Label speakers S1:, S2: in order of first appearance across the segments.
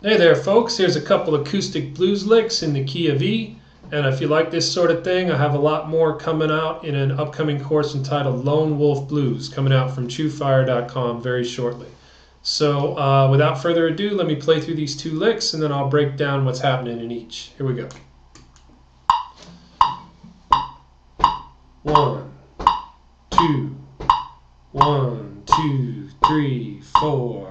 S1: Hey there folks, here's a couple acoustic blues licks in the key of E, and if you like this sort of thing, I have a lot more coming out in an upcoming course entitled Lone Wolf Blues, coming out from TrueFire.com very shortly. So without further ado, let me play through these two licks and then I'll break down what's happening in each. Here we go. 1, 2, 1, 2, 3, 4.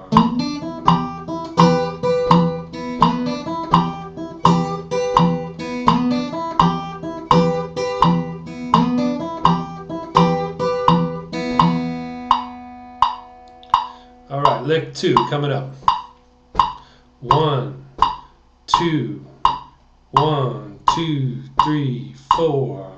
S1: Alright, lick 2 coming up. 1, 2, 1, 2, 3, 4.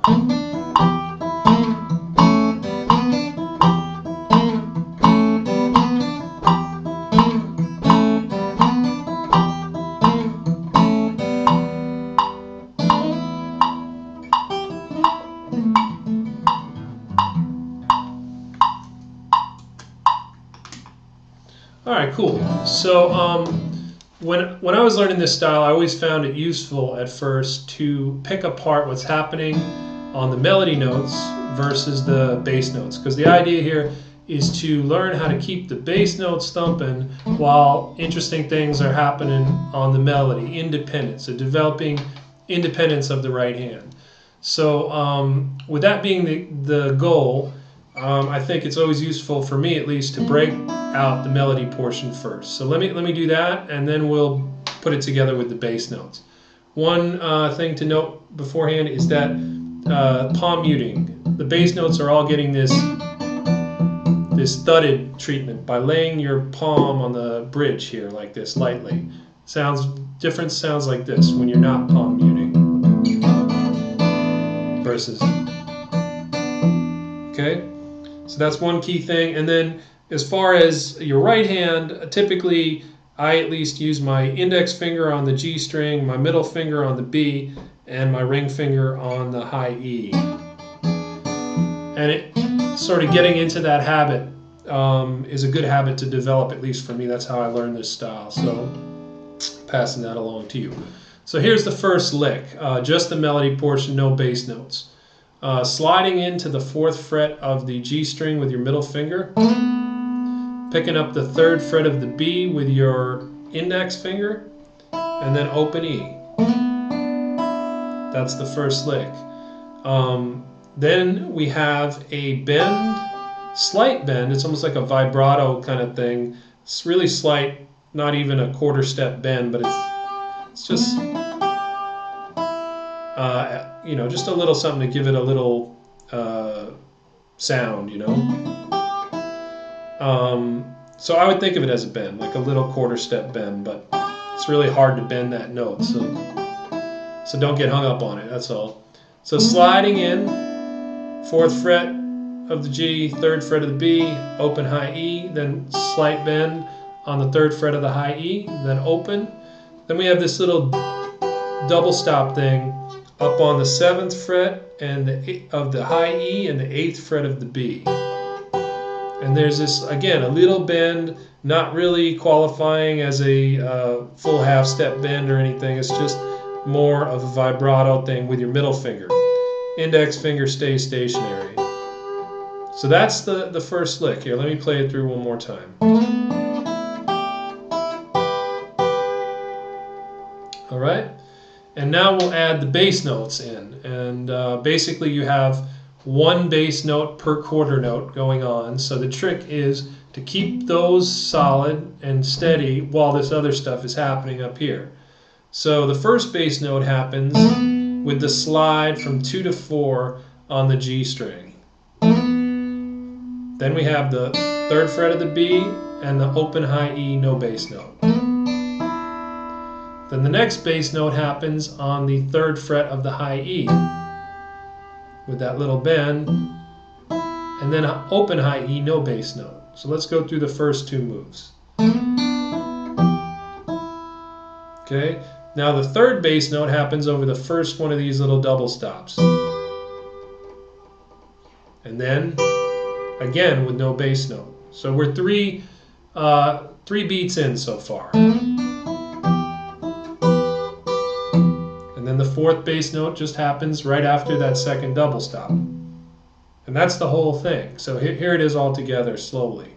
S1: All right, cool. So when I was learning this style, I always found it useful at first to pick apart what's happening on the melody notes versus the bass notes, because the idea here is to learn how to keep the bass notes thumping while interesting things are happening on the melody, independent, so developing independence of the right hand. So with that being the goal, I think it's always useful for me, at least, to break out the melody portion first. So let me do that, and then we'll put it together with the bass notes. One thing to note beforehand is that palm muting. The bass notes are all getting this thudded treatment by laying your palm on the bridge here like this lightly. Different sounds like this when you're not palm muting versus. Okay. So that's one key thing. And then as far as your right hand, typically I at least use my index finger on the G string, my middle finger on the B, and my ring finger on the high E. And it sort of getting into that habit is a good habit to develop, at least for me. That's how I learned this style. So passing that along to you. So here's the first lick, just the melody portion, no bass notes. Sliding into the 4th fret of the G string with your middle finger, picking up the 3rd fret of the B with your index finger, and then open E. That's the first lick. Then we have a bend, slight bend. It's almost like a vibrato kind of thing. It's really slight, not even a quarter step bend, but it's just just a little something to give it a little sound, So I would think of it as a bend, like a little quarter step bend, but it's really hard to bend that note, so don't get hung up on it, that's all. So sliding in, 4th fret of the G, 3rd fret of the B, open high E, then slight bend on the 3rd fret of the high E, then open. Then we have this little double stop thing up on the 7th fret of the high E and the 8th fret of the B. And there's this, again, a little bend, not really qualifying as a full half step bend or anything. It's just more of a vibrato thing with your middle finger. Index finger stays stationary. So that's the first lick. Here, let me play it through one more time. All right? And now we'll add the bass notes in, and basically you have one bass note per quarter note going on. So the trick is to keep those solid and steady while this other stuff is happening up here. So the first bass note happens with the slide from 2 to 4 on the G string. Then we have the 3rd fret of the B and the open high E, no bass note. Then the next bass note happens on the 3rd fret of the high E with that little bend, and then open high E, no bass note. So let's go through the first two moves. Okay, now the 3rd bass note happens over the first one of these little double stops. And then again with no bass note. So we're three beats in so far. fourth bass note just happens right after that second double stop. And that's the whole thing. So here it is all together slowly.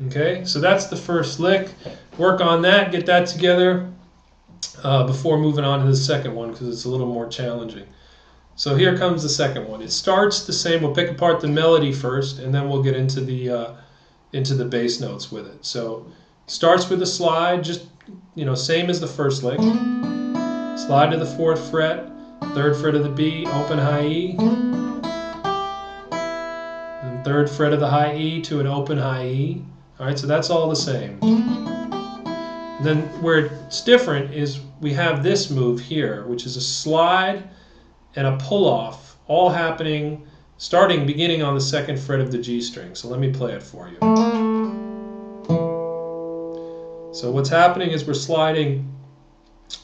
S1: Okay, so that's the first lick. Work on that, get that together before moving on to the second one, because it's a little more challenging. So here comes the second one. It starts the same. We'll pick apart the melody first, and then we'll get into the bass notes with it. So starts with a slide, just same as the first lick. Slide to the 4th fret, 3rd fret of the B, open high E, and 3rd fret of the high E to an open high E. All right, so that's all the same. And then where it's different is we have this move here, which is a slide and a pull-off, all happening, beginning on the 2nd fret of the G string. So let me play it for you. So what's happening is we're sliding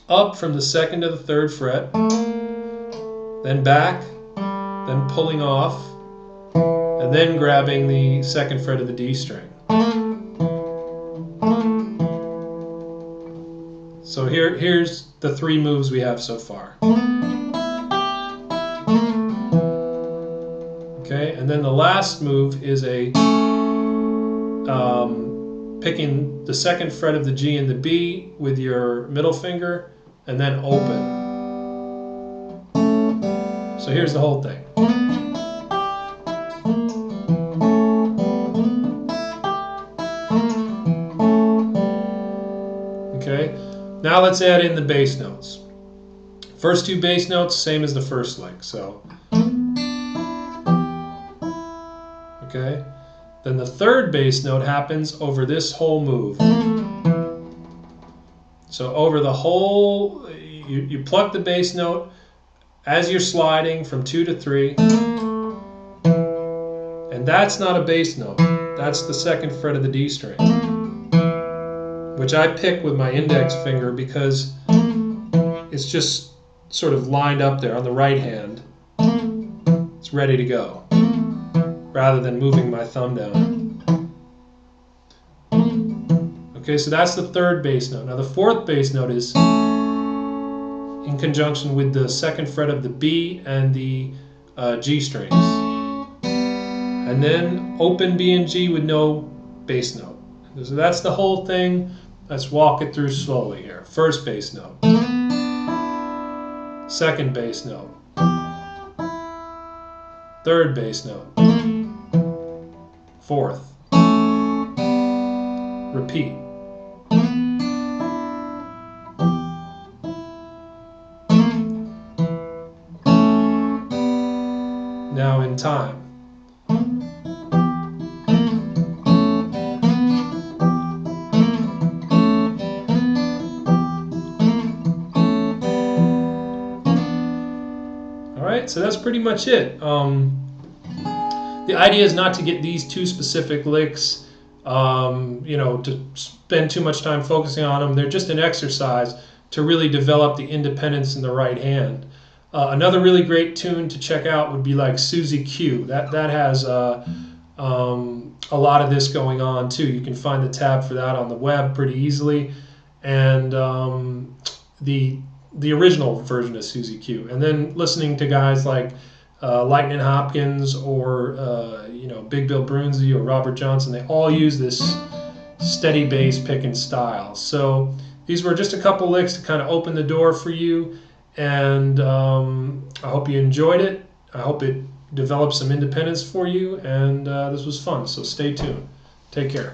S1: up from the 2nd to the 3rd fret, then back, then pulling off, and then grabbing the 2nd fret of the D string. So here's the 3 moves we have so far. Okay, and then the last move is a picking the 2nd fret of the G and the B with your middle finger, and then open. So here's the whole thing. Okay, now let's add in the bass notes. First 2 bass notes, same as the first lick. So, okay. Then the 3rd bass note happens over this whole move. So over the whole, you pluck the bass note as you're sliding from 2 to 3. And that's not a bass note. That's the 2nd fret of the D string, which I pick with my index finger because it's just sort of lined up there on the right hand. It's ready to go, rather than moving my thumb down. Okay, so that's the 3rd bass note. Now the 4th bass note is in conjunction with the 2nd fret of the B and the G strings. And then open B and G with no bass note. So that's the whole thing. Let's walk it through slowly here. 1st bass note. 2nd bass note. 3rd bass note. 4th. Repeat. Now in time. Alright, so that's pretty much it. The idea is not to get these 2 specific licks, to spend too much time focusing on them. They're just an exercise to really develop the independence in the right hand. Another really great tune to check out would be like Susie Q. That has a lot of this going on too. You can find the tab for that on the web pretty easily, and the original version of Susie Q. And then listening to guys like Lightning Hopkins or Big Bill Brunsey or Robert Johnson, they all use this steady bass picking style. So these were just a couple licks to kind of open the door for you, and I hope you enjoyed it. I hope it developed some independence for you, and this was fun. So stay tuned. Take care.